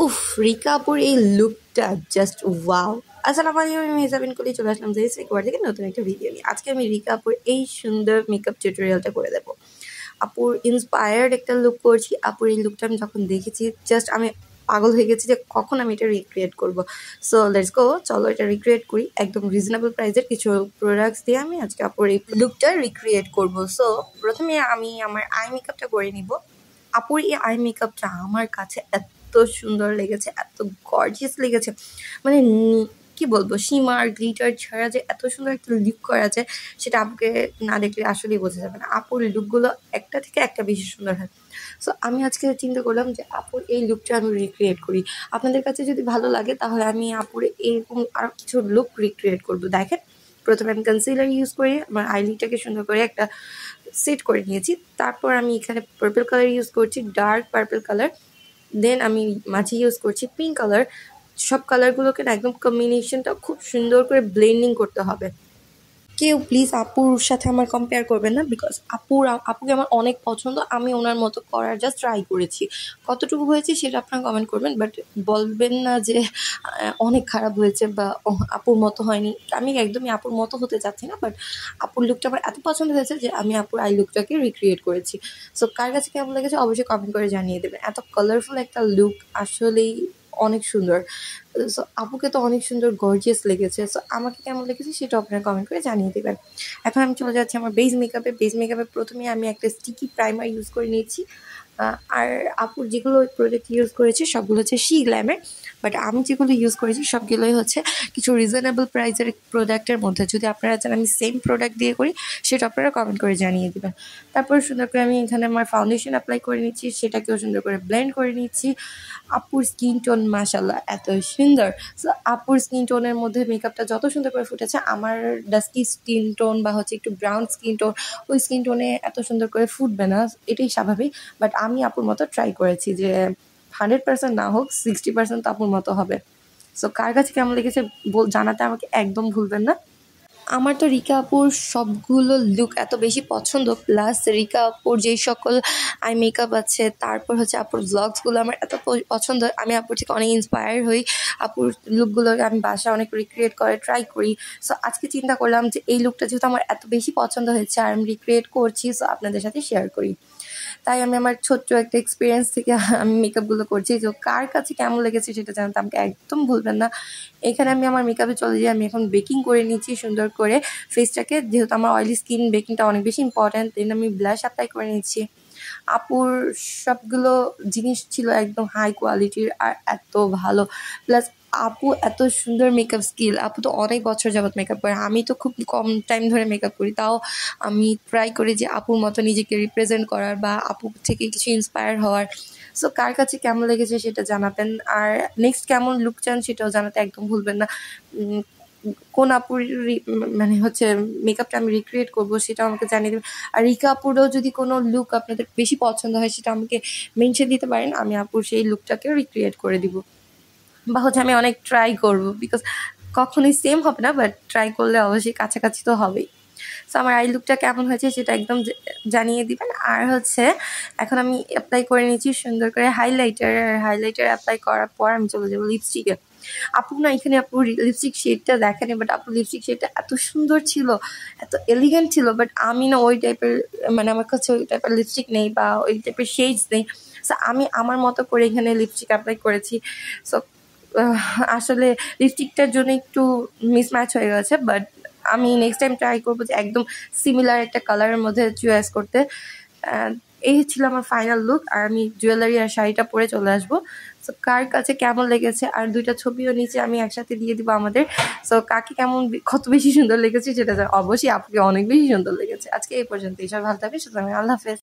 উফ, রিকা আপুর এই লুকটা জাস্ট ওয়াও। আসসালামু আলাইকুম, আমি মেহজাবিন কলি চলে আসলাম যে একবার থেকে নতুন একটা ভিডিও নিয়ে। আজকে আমি রিকা আপুর এই সুন্দর মেকআপ টিউটোরিয়ালটা করে দেবো। আপুর ইন্সপায়ার্ড একটা লুক করছি। আপুর এই লুকটা আমি যখন দেখেছি জাস্ট আমি পাগল হয়ে গেছি যে কখন আমি এটা রিক্রিয়েট করব। সো লেটস গো, চলো এটা রিক্রিয়েট করি। একদম রিজনেবল প্রাইসের কিছু প্রোডাক্টস দিয়ে আমি আজকে আপুর এই লুকটা রিক্রিয়েট করব। সো প্রথমে আমি আমার আই মেকআপটা করে নিব। আপুর এই আই মেকআপটা আমার কাছে এত সুন্দর লেগেছে, এত গর্জিয়াস লেগেছে। মানে কি বলবো, শিমার গ্লিটার ছাড়া যে এত সুন্দর একটা লুক করা যায় সেটা আপুকে না দেখলে আসলেই বোঝা যাবে না। আপুর লুকগুলো একটা থেকে একটা বেশি সুন্দর হয়। সো আমি আজকে চিন্তা করলাম যে আপুর এই লুকটা আমি রিক্রিয়েট করি। আপনাদের কাছে যদি ভালো লাগে তাহলে আমি আপুর এরকম আরও কিছু লুক রিক্রিয়েট করবো। দেখেন, প্রথমে আমি কনসিলার ইউজ করে আমার আইলিটাকে সুন্দর করে একটা সেট করে নিয়েছি। তারপর আমি এখানে পার্পল কালার ইউজ করছি, ডার্ক পার্পল কালার। দেন আমি মাঝে ইউজ করছি পিঙ্ক কালার। সব কালারগুলোকে না একদম কম্বিনেশনটা খুব সুন্দর করে ব্লেন্ডিং করতে হবে। কেউ প্লিজ আপুর সাথে আমার কম্পেয়ার করবেন না, বিকজ আপুকে আমার অনেক পছন্দ। আমি ওনার মতো করার জাস্ট ট্রাই করেছি। কতটুকু হয়েছে সেটা আপনারা কমেন্ট করবেন, বাট বলবেন না যে অনেক খারাপ হয়েছে বা আপুর মতো হয়নি। আমি একদমই আপুর মতো হতে চাচ্ছি না, বাট আপুর লুকটা আমার এত পছন্দ হয়েছে যে আমি আপুর আই লুকটাকে রিক্রিয়েট করেছি। সো কার কাছে কেমন লেগেছে অবশ্যই কমেন্ট করে জানিয়ে দেবেন। এত কালারফুল একটা লুক আসলেই অনেক সুন্দর। সো আপুকে তো অনেক সুন্দর গর্জিয়াস লেগেছে। সো আমাকে কেমন লেগেছে সেটা আপনারা কমেন্ট করে জানিয়ে দেবেন। এখন আমি চলে যাচ্ছি আমার বেস মেকআপে। প্রথমে আমি একটা স্টিকি প্রাইমার ইউজ করে নিয়েছি। আর আপুর যেগুলো প্রোডাক্ট ইউজ করেছি সবগুলো হচ্ছে শি গ্ল্যামের, বাট আমি যেগুলো ইউজ করেছি সবগুলোই হচ্ছে কিছু রিজনেবল প্রাইসের প্রোডাক্টের মধ্যে। যদি আপনারা চান আমি সেম প্রোডাক্ট দিয়ে করি সেটা আপনারা কমেন্ট করে জানিয়ে দেবেন। তারপর সুন্দর করে আমি এখানে আমার ফাউন্ডেশন অ্যাপ্লাই করে নিচ্ছি, সেটাকেও সুন্দর করে ব্লেন্ড করে নিচ্ছি। আপুর স্কিন টোন মাশাআল্লাহ এত সুন্দর। সো আপুর স্কিন টোনের মধ্যে মেকআপটা যত সুন্দর করে ফুটেছে, আমার ডাস্কি স্কিন টোন বা হচ্ছে একটু ব্রাউন স্কিন টোন, ওই স্কিন টোনে এত সুন্দর করে ফুটবে না, এটাই স্বাভাবিক। বাট আমি আপুর মতো ট্রাই করেছি যে 100% না হোক 60% তো আপুর মতো হবে। সো কার কাছে কেমন লেগেছে জানাতে আমাকে একদম ভুলবেন না। আমার তো রিকা আপুর সবগুলো লুক এত বেশি পছন্দ, প্লাস রিকা আপুর যেই সকল আই মেকআপ আছে, তারপর হচ্ছে আপুর ভ্লগসগুলো আমার এত পছন্দ। আমি আপুর থেকে অনেক ইন্সপায়ার হই। আপুর লুকগুলোকে আমি বাসায় অনেক রিক্রিয়েট করে ট্রাই করি। সো আজকে চিন্তা করলাম যে এই লুকটা যেহেতু আমার এত বেশি পছন্দ হয়েছে আর আমি রিক্রিয়েট করছি, সো আপনাদের সাথে শেয়ার করি। তাই আমি আমার ছোট্ট একটা এক্সপিরিয়েন্স থেকে আমি মেকআপগুলো করছি। তো কার কাছে কেমন লেগেছে সেটা জানতে আমাকে একদম ভুলবেন না। এখানে আমি আমার মেকআপে চলে যাই। আমি এখন বেকিং করে নিচ্ছি সুন্দর করে ফেসটাকে, যেহেতু আমার অয়েলি স্কিন, বেকিংটা অনেক বেশি ইম্পর্ট্যান্ট। দেন আমি ব্লাশ অ্যাপ্লাই করে নিচ্ছি। আপুর সবগুলো জিনিস ছিল একদম হাই কোয়ালিটির আর এত ভালো। প্লাস আপু এত সুন্দর মেকআপ স্কিল। আপু তো অনেক বছর যাবত মেকআপ করে, আমি তো খুব কম টাইম ধরে মেকআপ করি। তাও আমি ট্রাই করি যে আপুর মতো নিজেকে রিপ্রেজেন্ট করার বা আপুর থেকে কিছু ইন্সপায়ার হওয়ার। সো কার কাছে কেমন লেগেছে সেটা জানাবেন, আর নেক্সট কেমন লুক চান সেটাও জানাতে একদম ভুলবেন না। কোন আপুর মানে হচ্ছে মেকআপটা আমি রিক্রিয়েট করবো সেটাও আমাকে জানিয়ে দেবেন। আর রিকা আপুরও যদি কোনো লুক আপনাদের বেশি পছন্দ হয় সেটা আমাকে মেনশন দিতে পারেন, আমি আপুর সেই লুকটাকেও রিক্রিয়েট করে দিব। বা হচ্ছে আমি অনেক ট্রাই করবো, বিকজ কখনোই সেম হবে না, বাট ট্রাই করলে অবশ্যই কাছাকাছি তো হবেই। সো আমার আই লুকটা কেমন হয়েছে সেটা একদম জানিয়ে দিবেন। আর হচ্ছে এখন আমি অ্যাপ্লাই করে নিচ্ছি সুন্দর করে হাইলাইটার অ্যাপ্লাই করার পর আমি চলে যাবো লিপস্টিকে। আপু না, এখানে আপু লিপস্টিক শেডটা দেখেনি, বাট আপু লিপস্টিক শেডটা এত সুন্দর ছিল, এত এলিগেন্ট ছিল। বাট আমি না ওই টাইপের, মানে আমার কাছে ওই টাইপের লিপস্টিক নেই বা ওই টাইপের শেডস নেই। সো আমি আমার মতো করে এখানে লিপস্টিক অ্যাপ্লাই করেছি। সো আসলে লিপস্টিকটার জন্য একটু মিসম্যাচ হয়ে গেছে, বাট আমি নেক্সট টাইম ট্রাই করবো যে একদম সিমিলার একটা কালারের মধ্যে চয়েস করতে। এই ছিল আমার ফাইনাল লুক, আর আমি জুয়েলারি আর শাড়িটা পরে চলে আসবো। সো কার কাছে কেমন লেগেছে, আর দুইটা ছবিও নিচে আমি একসাথে দিয়ে দিব আমাদের। সো কাকে কেমন কত বেশি সুন্দর লেগেছে সেটা অবশ্যই আপুকে অনেক বেশি সুন্দর লেগেছে। আজকে এই পর্যন্ত, সবাই ভালো থাকবে, সুতরাং আল্লাহ হাফেজ।